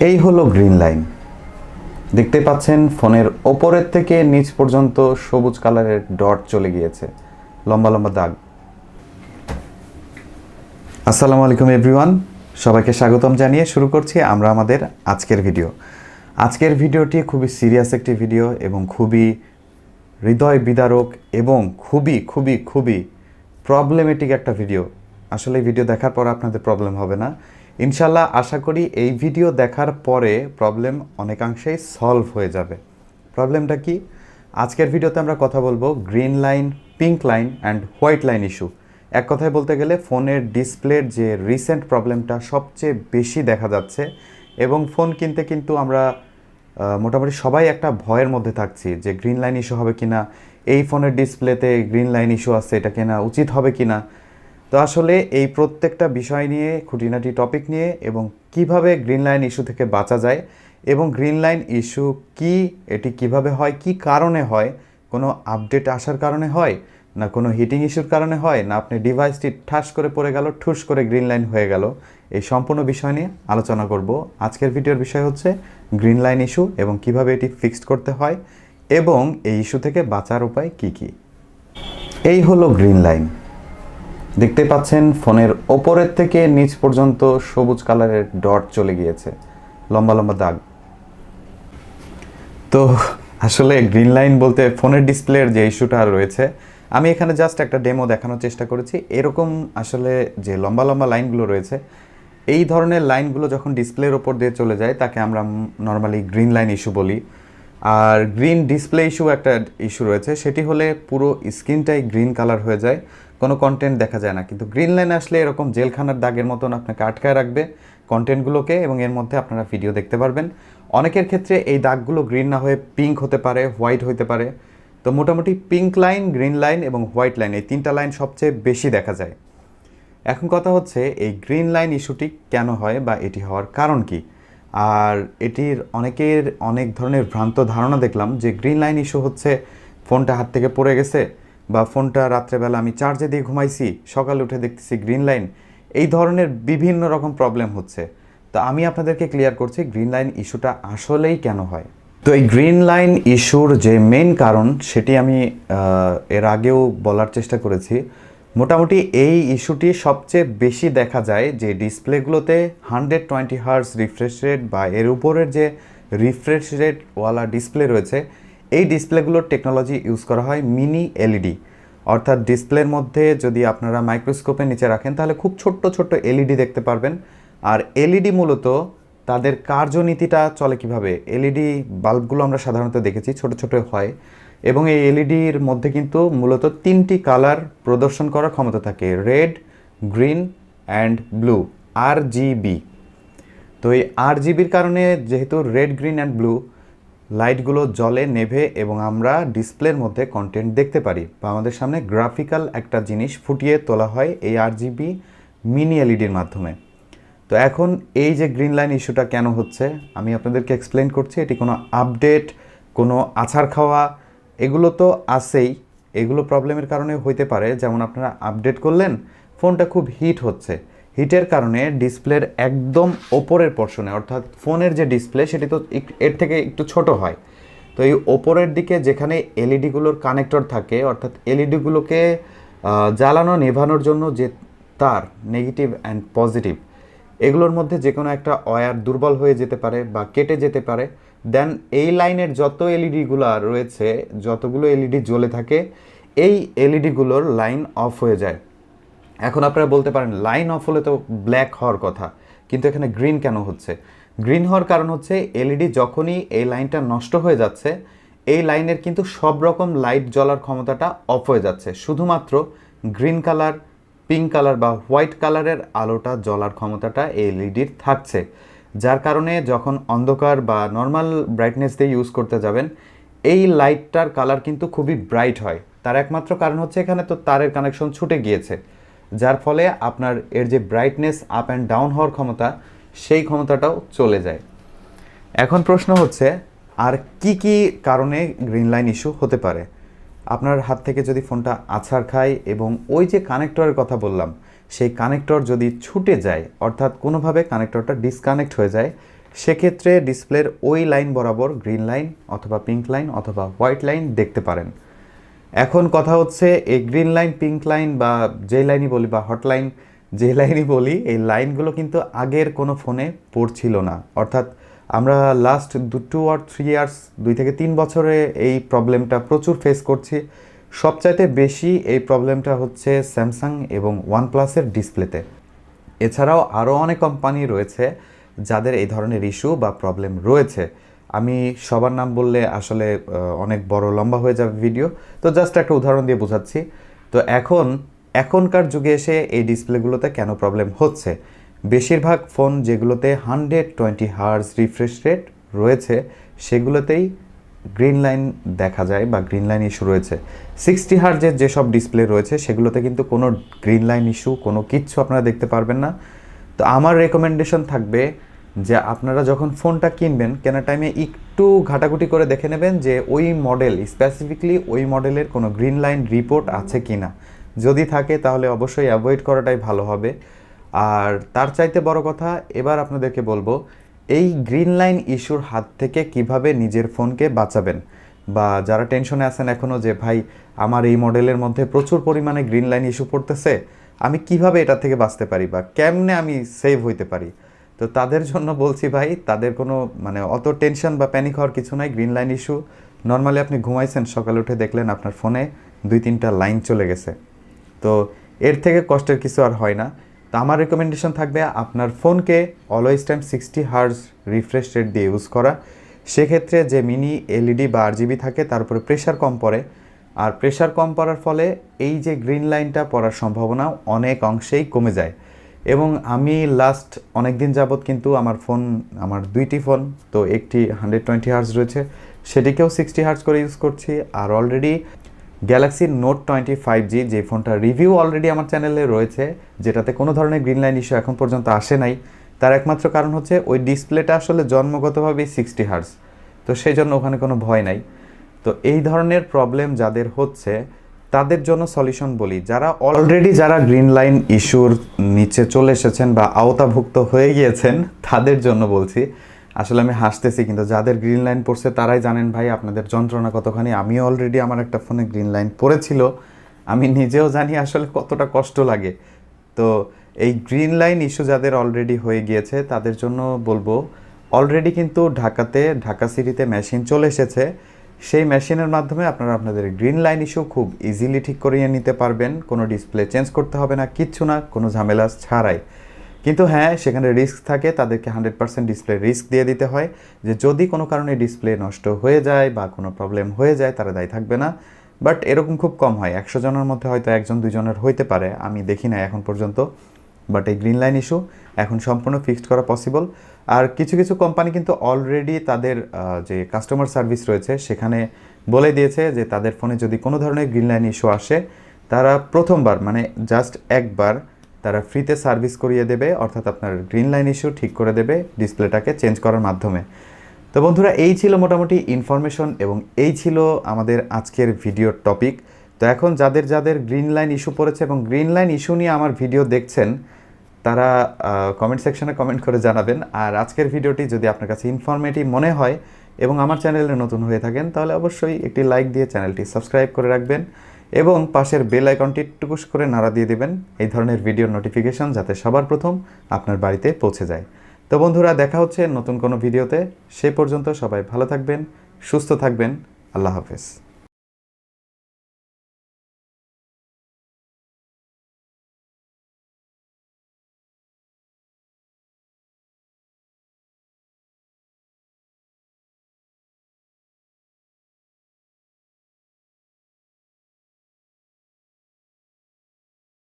এই হলো green line. দেখতে পাচ্ছেন ফোনের ওপরের থেকে নিচ পর্যন্ত সবুজ কালারের ডট চলে গিয়েছে, লম্বা লম্বা দাগ। আসসালামু আলাইকুম এভরিওয়ান, সবাইকে স্বাগতম জানিয়ে শুরু করছি আমরা আমাদের আজকের ভিডিও। আজকের ভিডিওটি খুবই সিরিয়াস একটি ভিডিও এবং খুবই হৃদয় বিদারক এবং খুবই খুবই খুবই প্রবলেমেটিক একটা ভিডিও। আসলে এই ভিডিও দেখার পর আপনাদের প্রবলেম হবে না ইনশাল্লাহ। আশা করি এই ভিডিও দেখার পরে প্রবলেম অনেকাংশেই সলভ হয়ে যাবে। প্রবলেমটা কি? আজকের ভিডিওতে আমরা কথা বলবো green line, pink line and white line issue. এক কথায় বলতে গেলে ফোনের ডিসপ্লের যে রিসেন্ট প্রবলেমটা সবচেয়ে বেশি দেখা যাচ্ছে এবং ফোন কিনতে কিন্তু আমরা মোটামুটি সবাই একটা ভয়ের মধ্যে থাকছি যে গ্রিন লাইন ইস্যু হবে কিনা, এই ফোনের ডিসপ্লেতে গ্রিন লাইন ইস্যু আছে, এটা কেনা উচিত হবে কিনা। তো আসলে এই প্রত্যেকটা বিষয় নিয়ে খুঁটিনাটি টপিক নিয়ে এবং কিভাবে গ্রিন লাইন ইস্যু থেকে বাঁচা যায় এবং গ্রিন লাইন ইস্যু কি, এটি কিভাবে হয়, কি কারণে হয়, কোনো আপডেট আসার কারণে হয় না কোনো হিটিং ইস্যুর কারণে হয় না আপনি ডিভাইসটি ঠাস করে পড়ে গেল, ঠুস করে গ্রিন লাইন হয়ে গেল, এই সম্পূর্ণ বিষয় নিয়ে আলোচনা করব। আজকের ভিডিওর বিষয় হচ্ছে গ্রিন লাইন ইস্যু এবং কিভাবে এটি ফিক্সড করতে হয় এবং এই ইস্যু থেকে বাঁচার উপায় কি কি। এই হলো গ্রিন লাইন। দেখতে পাচ্ছেন ফোনের ওপরের থেকে নিচ পর্যন্ত সবুজ কালারের ডট চলে গিয়েছে, লম্বা লম্বা দাগ। তো আসলে গ্রিন লাইন বলতে ফোনের ডিসপ্লের যে ইস্যুটা রয়েছে, আমি এখানে জাস্ট একটা ডেমো দেখানোর চেষ্টা করেছি। এরকম আসলে যে লম্বা লম্বা লাইনগুলো রয়েছে, এই ধরনের লাইনগুলো যখন ডিসপ্লের ওপর দিয়ে চলে যায় তাকে আমরা নর্মালি গ্রিন লাইন ইস্যু বলি। আর গ্রিন ডিসপ্লে ইস্যু একটা ইস্যু রয়েছে, সেটি হলে পুরো স্ক্রিনটাই গ্রিন কালার হয়ে যায়, কোনো কন্টেন্ট দেখা যায় না। কিন্তু গ্রিন লাইন আসলে এরকম জেলখানার দাগের মতন আপনাকে আটকায় রাখবে কন্টেন্টগুলোকে এবং এর মধ্যে আপনারা ভিডিও দেখতে পারবেন। অনেকের ক্ষেত্রে এই দাগগুলো গ্রিন না হয়ে পিঙ্ক হতে পারে, হোয়াইট হতে পারে। তো মোটামুটি পিঙ্ক লাইন, গ্রিন লাইন এবং হোয়াইট লাইন, এই তিনটা লাইন সবচেয়ে বেশি দেখা যায়। এখন কথা হচ্ছে এই গ্রিন লাইন ইস্যুটি কেন হয় বা এটি হওয়ার কারণ কি। আর এটির অনেকের অনেক ধরনের ভ্রান্ত ধারণা দেখলাম যে গ্রিন লাইন ইস্যু হচ্ছে ফোনটা হাত থেকে পড়ে গেছে বা ফোনটা রাত্রেবেলা আমি চার্জে দিয়ে ঘুমাইছি, সকালে উঠে দেখতেছি গ্রিন লাইন, এই ধরনের বিভিন্ন রকম প্রবলেম হচ্ছে। তো আমি আপনাদেরকে ক্লিয়ার করছি গ্রিন লাইন ইস্যুটা আসলেই কেন হয়। তো এই গ্রিন লাইন ইস্যুর যে মেইন কারণ সেটি আমি এর আগেও বলার চেষ্টা করেছি। মোটামুটি এই ইস্যুটি সবচেয়ে বেশি দেখা যায় যে ডিসপ্লেগুলোতে 120 হার্জ রিফ্রেশ রেট বা এর উপরের যে রিফ্রেশ রেটওয়ালা ডিসপ্লে রয়েছে, এই ডিসপ্লেগুলোর টেকনোলজি ইউজ করা হয় মিনি এলইডি। অর্থাৎ ডিসপ্লের মধ্যে যদি আপনারা মাইক্রোস্কোপের নিচে রাখেন তাহলে খুব ছোট্ট ছোট্ট এলইডি দেখতে পারবেন। আর এলইডি মূলত তাদের কার্যনীতিটা চলে কিভাবে, এলইডি বাল্বগুলো আমরা সাধারণত দেখেছি ছোট ছোট হয় এবং এই এলইডির মধ্যে কিন্তু মূলত তিনটি কালার প্রদর্শন করার ক্ষমতা থাকে, red, green and blue, RGB। তো এই RGBর কারণে যেহেতু রেড, গ্রিন অ্যান্ড ব্লু লাইটগুলো জ্বলে নেভে এবং আমরা ডিসপ্লের মধ্যে কন্টেন্ট দেখতে পারি বা আমাদের সামনে গ্রাফিক্যাল একটা জিনিস ফুটিয়ে তোলা হয় এই RGB মিনি এলইডির মাধ্যমে। তো এখন এই যে গ্রিন লাইন ইস্যুটা কেন হচ্ছে আমি আপনাদেরকে এক্সপ্লেন করছি। এটি কোনো আপডেট, কোনো আছাড় খাওয়া এগুলো তো আছেই, এগুলো প্রবলেমের কারণে হইতে পারে। যেমন আপনারা আপডেট করলেন, ফোনটা খুব হিট হচ্ছে, হিটের কারণে ডিসপ্লের একদম ওপরের পোর্শনে অর্থাৎ ফোনের যে ডিসপ্লে সেটি তো এর থেকে একটু ছোট হয়। তো এই ওপরের দিকে যেখানে এলইডিগুলোর কানেক্টর থাকে, অর্থাৎ এলইডিগুলোকে জ্বালানো নেভানোর জন্য যে তার নেগেটিভ অ্যান্ড পজিটিভ, এগুলোর মধ্যে যে কোনো একটা ওয়্যার দুর্বল হয়ে যেতে পারে বা কেটে যেতে পারে। দেন এই লাইনের যত এলইডিগুলো রয়েছে, যতগুলো এলইডি জ্বলে থাকে, এই এলইডিগুলোর লাইন অফ হয়ে যায়। এখন আপনারা বলতে পারেন লাইন অফ হলে তো ব্ল্যাক হওয়ার কথা, কিন্তু এখানে গ্রিন কেন হচ্ছে? গ্রিন হওয়ার কারণ হচ্ছে এলইডি যখনই এই লাইনটা নষ্ট হয়ে যাচ্ছে, এই লাইনের কিন্তু সব রকম লাইট জ্বলার ক্ষমতাটা অফ হয়ে যাচ্ছে, শুধুমাত্র গ্রিন কালার, পিঙ্ক কালার বা হোয়াইট কালারের আলোটা জ্বলার ক্ষমতাটা এলইডির থাকছে। যার কারণে যখন অন্ধকার বা নর্মাল ব্রাইটনেস দিয়ে ইউজ করতে যাবেন, এই লাইটটার কালার কিন্তু খুবই ব্রাইট হয়। তার একমাত্র কারণ হচ্ছে এখানে তো তারের কানেকশন ছুটে গিয়েছে, যার ফলে আপনার এর যে ব্রাইটনেস আপ অ্যান্ড ডাউন হওয়ার ক্ষমতা, সেই ক্ষমতাটাও চলে যায়। এখন প্রশ্ন হচ্ছে আর কি কি কারণে গ্রিন লাইন ইস্যু হতে পারে। আপনার হাত থেকে যদি ফোনটা আছাড় খায় এবং ওই যে কানেক্টরের কথা বললাম, সেই কানেক্টর যদি ছুটে যায়, অর্থাৎ কোনোভাবে কানেক্টরটা ডিসকানেক্ট হয়ে যায়, সেক্ষেত্রে ডিসপ্লের ওই লাইন বরাবর গ্রিন লাইন অথবা পিঙ্ক লাইন অথবা হোয়াইট লাইন দেখতে পারেন। এখন কথা হচ্ছে এই গ্রিন লাইন, পিঙ্ক লাইন বা যে লাইনই বলি বা হট লাইন যে লাইনই বলি, এই লাইনগুলো কিন্তু আগের কোনো ফোনে পড়ছিল না। অর্থাৎ আমরা লাস্ট 2 or 3 ইয়ার্স, 2 থেকে 3 বছরে এই প্রবলেমটা প্রচুর ফেস করছি। সবচাইতে বেশি এই প্রবলেমটা হচ্ছে স্যামসাং এবং ওয়ানপ্লাসের ডিসপ্লেতে। এছাড়াও আরও অনেক কোম্পানি রয়েছে যাদের এই ধরনের ইস্যু বা প্রবলেম রয়েছে। আমি সবার নাম বললে আসলে অনেক বড় লম্বা হয়ে যাবে ভিডিও, তো জাস্ট একটা উদাহরণ দিয়ে বোঝাচ্ছি। তো এখনকার যুগে এসে এই ডিসপ্লেগুলোতে কেন প্রবলেম হচ্ছে, বেশিরভাগ ফোন যেগুলোতে 120 হার্জ রিফ্রেশ রেট রয়েছে সেগুলোতেই গ্রিন লাইন দেখা যায় বা গ্রিন লাইন ইস্যু রয়েছে। 60 হার্জের যেসব ডিসপ্লে রয়েছে সেগুলোতে কিন্তু কোনো গ্রিন লাইন ইস্যু কোনো কিচ্ছু আপনারা দেখতে পারবেন না। তো আমার রেকমেন্ডেশন থাকবে যে আপনারা যখন ফোনটা কিনবেন, কেনার টাইমে একটু ঘাটাঘুটি করে দেখে নেবেন যে ওই মডেল, স্পেসিফিকলি ওই মডেলের কোনো গ্রিন লাইন রিপোর্ট আছে কি না। যদি থাকে তাহলে অবশ্যই অ্যাভয়েড করাটাই ভালো হবে। আর তার চাইতে বড় কথা, এবার আপনাদেরকে বলবো এই গ্রিন লাইন ইস্যুর হাত থেকে কিভাবে নিজের ফোনকে বাঁচাবেন। বা যারা টেনশনে আছেন এখনও যে ভাই আমার এই মডেলের মধ্যে প্রচুর পরিমাণে গ্রিন লাইন ইস্যু পড়তেছে, আমি কিভাবে এটা থেকে বাঁচতে পারি বা কেমনে আমি সেভ হইতে পারি, তো তাদের জন্য বলছি ভাই, তাদের কোনো অত টেনশন বা প্যানিক হওয়ার কিছু নাই। গ্রিন লাইন ইস্যু নর্মালি আপনি ঘুমাইছেন, সকালে উঠে দেখলেন আপনার ফোনে 2-3টা লাইন চলে গেছে, তো এর থেকে কষ্টের কিছু আর হয় না। তো আমার রেকমেন্ডেশন থাকবে আপনার ফোনকে always time 60 hertz refresh rate দিয়ে ইউজ করা। সেক্ষেত্রে যে মিনি এলইডি বা আরজিবি থাকে তার উপরে প্রেশার কম পড়ে, আর প্রেশার কম পড়ার ফলে এই যে গ্রিন লাইনটা পড়ার সম্ভাবনা অনেক অংশেই কমে যায়। এবং আমি লাস্ট অনেক দিন যাবৎ কিন্তু আমার 2টি ফোন, তো একটি 120 হার্জ রয়েছে, সেটিকেও 60 হার্জ করে ইউজ করছি। আর অলরেডি গ্যালাক্সি নোট 20 5G যে ফোনটা রিভিউ অলরেডি আমার চ্যানেলে রয়েছে, যেটাতে কোনো ধরনের গ্রিন লাইন ইস্যু এখন পর্যন্ত আসে নাই, তার একমাত্র কারণ হচ্ছে ওই ডিসপ্লেটা আসলে জন্মগতভাবেই 60 হার্জ, তো সেই জন্য ওখানে কোনো ভয় নাই। তো এই ধরনের প্রবলেম যাদের হচ্ছে তাদের জন্য সলিউশন বলি, যারা গ্রিন লাইন ইস্যুর নিচে চলে এসেছেন বা আওতাভুক্ত হয়ে গিয়েছেন তাদের জন্য বলছি। আসলে আমি হাসতেছি, কিন্তু যাদের গ্রিন লাইন পড়ছে তারাই জানেন ভাই আপনাদের যন্ত্রণা কতখানি। আমিও অলরেডি আমার একটা ফোনে গ্রিন লাইন পড়েছিল, আমি নিজেও জানি আসলে কতটা কষ্ট লাগে। তো এই গ্রিন লাইন ইস্যু যাদের অলরেডি হয়ে গিয়েছে তাদের জন্য বলবো, অলরেডি কিন্তু ঢাকা সিটিতে মেশিন চলে এসেছে। সেই মেশিনের মাধ্যমে আপনারা আপনাদের গ্রিন লাইন ইস্যু খুব ইজিলি ঠিক করিয়ে নিতে পারবেন। কোনো ডিসপ্লে চেঞ্জ করতে হবে না, কিচ্ছু না, কোনো ঝামেলা ছাড়াই। কিন্তু হ্যাঁ, সেখানে রিস্ক থাকে, তাদেরকে 100% ডিসপ্লে রিস্ক দিয়ে দিতে হয় যে যদি কোনো কারণে ডিসপ্লে নষ্ট হয়ে যায় বা কোনো প্রবলেম হয়ে যায় তারা দায়ী থাকবে না। বাট এরকম খুব কম হয়, 100 জনের মধ্যে হয়তো 1-2 জনের হইতে পারে, আমি দেখি না এখন পর্যন্ত। বাট এই গ্রিন লাইন ইস্যু এখন সম্পূর্ণ ফিক্সড করা পসিবল। আর কিছু কিছু কোম্পানি কিন্তু অলরেডি তাদের যে কাস্টমার সার্ভিস রয়েছে সেখানে বলে দিয়েছে যে তাদের ফোনে যদি কোনো ধরনের গ্রিন লাইন ইস্যু আসে, তারা প্রথমবার জাস্ট একবার তারা ফ্রিতে সার্ভিস করিয়ে দেবে, অর্থাৎ আপনার গ্রিন লাইন ইস্যু ঠিক করে দেবে ডিসপ্লেটাকে চেঞ্জ করার মাধ্যমে। তো বন্ধুরা, এই ছিল মোটামুটি ইনফরমেশন এবং এই ছিল আমাদের আজকের ভিডিওর টপিক। তো এখন যাদের গ্রিন লাইন ইস্যু পড়েছে এবং গ্রিন লাইন ইস্যু নিয়ে আমার ভিডিও দেখছেন, তারা কমেন্ট সেকশনে কমেন্ট করে জানাবেন। আর আজকের ভিডিওটি যদি আপনার কাছে ইনফরমেটিভ মনে হয় এবং আমার চ্যানেলে নতুন হয়ে থাকেন, তাহলে অবশ্যই একটি লাইক দিয়ে চ্যানেলটি সাবস্ক্রাইব করে রাখবেন এবং পাশের বেল আইকনটি টুকুস করে নাড়া দিয়ে দেবেন এই ধরনের ভিডিওর নোটিফিকেশন যাতে সবার প্রথম আপনার বাড়িতে পৌঁছে যায়। তো বন্ধুরা, দেখা হচ্ছে নতুন কোনো ভিডিওতে। সে পর্যন্ত সবাই ভালো থাকবেন, সুস্থ থাকবেন। আল্লাহ হাফেজ।